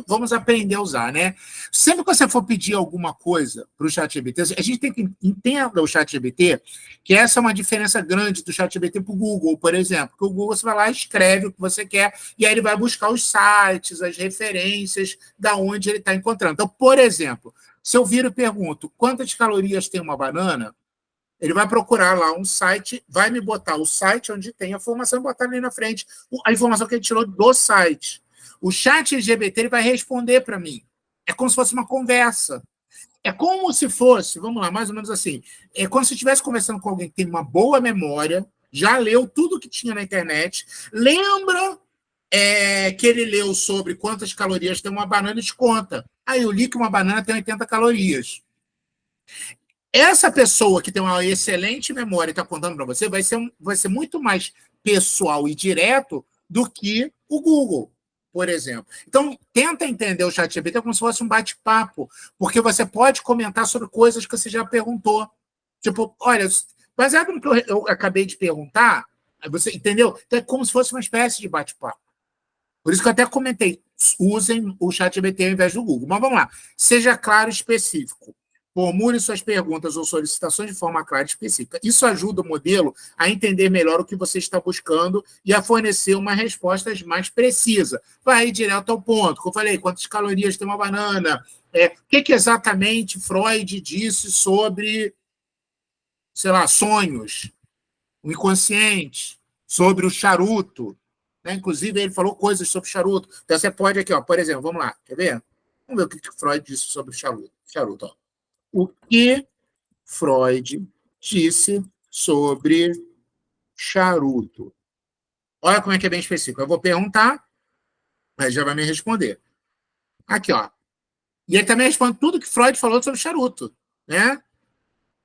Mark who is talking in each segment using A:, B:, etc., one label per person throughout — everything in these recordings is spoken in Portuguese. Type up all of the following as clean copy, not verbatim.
A: Vamos aprender a usar, né? Sempre que você for pedir alguma coisa para o ChatGPT, a gente tem que entender o ChatGPT, que essa é uma diferença grande do ChatGPT para o Google, por exemplo. Porque o Google você vai lá, escreve o que você quer, e aí ele vai buscar os sites, as referências, da onde ele está encontrando. Então, por exemplo, se eu viro e pergunto quantas calorias tem uma banana, ele vai procurar lá um site, vai me botar o site onde tem a informação e botar ali na frente a informação que ele tirou do site. O chat LGBT ele vai responder para mim. É como se fosse uma conversa. É como se fosse, vamos lá, mais ou menos assim, é como se eu estivesse conversando com alguém que tem uma boa memória, já leu tudo que tinha na internet, lembra que ele leu sobre quantas calorias tem uma banana e te conta. Aí eu li que uma banana tem 80 calorias. Essa pessoa que tem uma excelente memória e está contando para você vai ser muito mais pessoal e direto do que o Google, por exemplo. Então, tenta entender o ChatGPT como se fosse um bate-papo, porque você pode comentar sobre coisas que você já perguntou. Tipo, olha, baseado no que eu acabei de perguntar, você entendeu? Então, é como se fosse uma espécie de bate-papo. Por isso que eu até comentei, usem o ChatGPT ao invés do Google. Mas vamos lá, seja claro e específico. Formule suas perguntas ou solicitações de forma clara e específica. Isso ajuda o modelo a entender melhor o que você está buscando e a fornecer uma resposta mais precisa. Vai direto ao ponto. Como eu falei, quantas calorias tem uma banana? O que exatamente Freud disse sobre, sei lá, sonhos, o inconsciente, sobre o charuto? Né? Inclusive, ele falou coisas sobre o charuto. Então, você pode aqui, ó, por exemplo, vamos lá, quer ver? Vamos ver o que Freud disse sobre o charuto, ó. O que Freud disse sobre charuto? Olha como é que é bem específico. Eu vou perguntar, mas já vai me responder. Aqui, ó. E ele também responde tudo que Freud falou sobre charuto, né?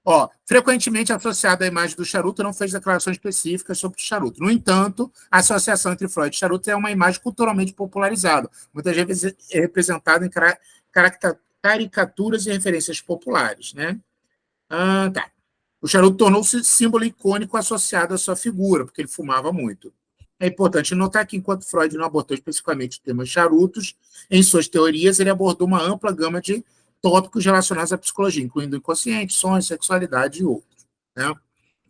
A: Ó, frequentemente associado à imagem do charuto, não fez declarações específicas sobre o charuto. No entanto, a associação entre Freud e charuto é uma imagem culturalmente popularizada, muitas vezes representada em caricaturas e referências populares, né? Tá. O charuto tornou-se símbolo icônico associado à sua figura, porque ele fumava muito. É importante notar que, enquanto Freud não abordou especificamente o tema charutos, em suas teorias ele abordou uma ampla gama de tópicos relacionados à psicologia, incluindo inconsciente, sonhos, sexualidade e outros. Né?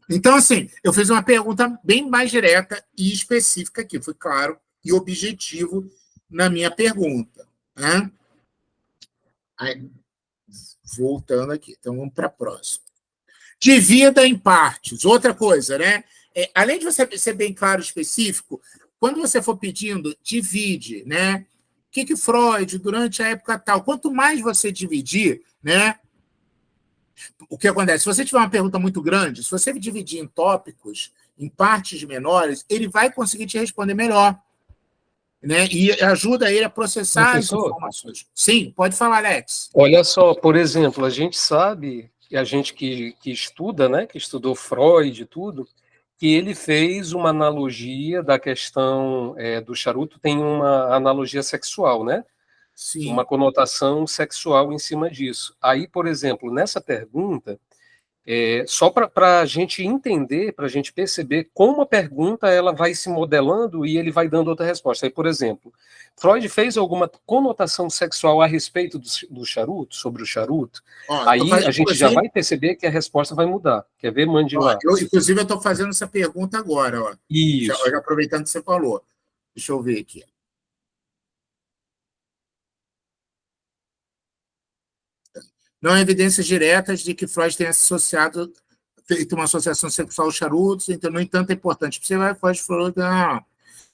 A: Então, assim, eu fiz uma pergunta bem mais direta e específica aqui, foi claro e objetivo na minha pergunta. Né? Aí, voltando aqui, então vamos para a próxima. Divida em partes. Outra coisa, né? Além de você ser bem claro e específico, quando você for pedindo, divide, né? O que Freud, durante a época tal, quanto mais você dividir, né? O que acontece? Se você tiver uma pergunta muito grande, se você dividir em tópicos, em partes menores, ele vai conseguir te responder melhor. Né? E ajuda ele a processar as
B: Professor?
A: informações. Sim, pode falar, Alex.
B: Olha só, por exemplo, a gente sabe, e a gente que estuda, né, que estudou Freud e tudo, que ele fez uma analogia da questão do charuto, tem uma analogia sexual, né?
A: Sim.
B: Uma conotação sexual em cima disso. Aí, por exemplo, nessa pergunta, só para a gente entender, para a gente perceber como a pergunta ela vai se modelando e ele vai dando outra resposta. Aí, por exemplo, Freud fez alguma conotação sexual a respeito do charuto, sobre o charuto?
A: Ó,
B: Aí a gente já vai perceber que a resposta vai mudar. Quer ver? Mande lá.
A: Inclusive, eu estou fazendo essa pergunta agora. Ó.
B: Isso.
A: Já aproveitando que você falou. Deixa eu ver aqui. Não há evidências diretas de que Freud tenha feito uma associação sexual aos charutos, então, no entanto, é importante observar que Freud falou que a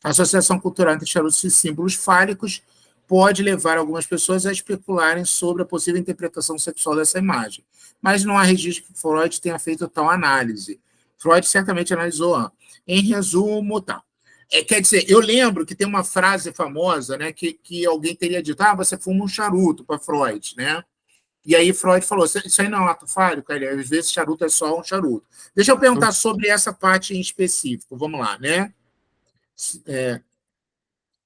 A: associação cultural entre charutos e símbolos fálicos pode levar algumas pessoas a especularem sobre a possível interpretação sexual dessa imagem. Mas não há registro que Freud tenha feito tal análise. Freud certamente analisou. Em resumo, tá. Quer dizer, eu lembro que tem uma frase famosa, né, que alguém teria dito, você fuma um charuto para Freud, né? E aí Freud falou, isso aí não é um ato fálico, às vezes charuto é só um charuto. Deixa eu perguntar sobre essa parte em específico, vamos lá, né?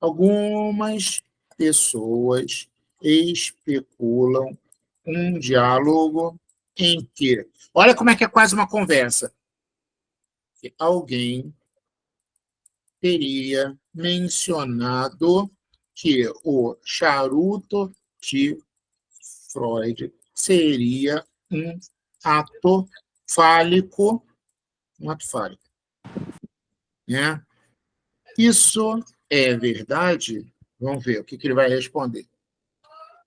A: Algumas pessoas especulam um diálogo em que... Olha como é que é quase uma conversa. Que alguém teria mencionado que o charuto de Freud seria um ato fálico, né? Isso é verdade? Vamos ver o que ele vai responder.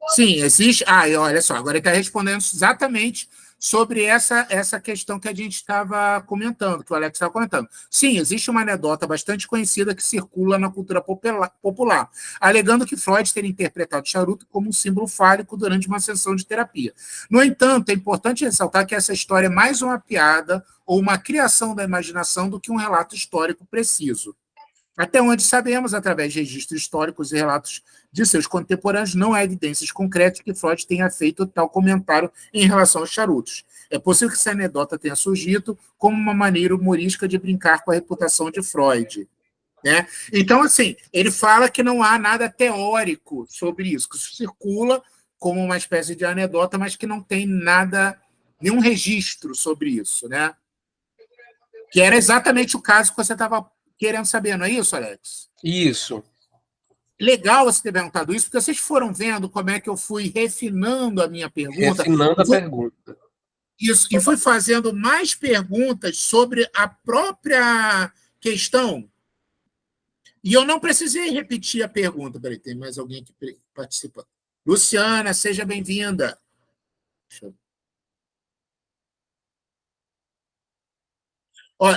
A: Sim, existe. Ah, e olha só, agora ele está respondendo exatamente sobre essa questão que a gente estava comentando, que o Alex estava comentando. Sim, existe uma anedota bastante conhecida que circula na cultura popular, alegando que Freud teria interpretado o charuto como um símbolo fálico durante uma sessão de terapia. No entanto, é importante ressaltar que essa história é mais uma piada ou uma criação da imaginação do que um relato histórico preciso. Até onde sabemos, através de registros históricos e relatos de seus contemporâneos, não há evidências concretas que Freud tenha feito tal comentário em relação aos charutos. É possível que essa anedota tenha surgido como uma maneira humorística de brincar com a reputação de Freud. Né? Então, assim, ele fala que não há nada teórico sobre isso, que isso circula como uma espécie de anedota, mas que não tem nada, nenhum registro sobre isso, né? Que era exatamente o caso que você estava querendo saber, não é isso, Alex?
B: Isso.
A: Legal você ter perguntado isso, porque vocês foram vendo como é que eu fui refinando a minha pergunta.
B: Refinando a pergunta.
A: Isso, e fui fazendo mais perguntas sobre a própria questão. E eu não precisei repetir a pergunta. Peraí, tem mais alguém que participa. Luciana, seja bem-vinda. Ó,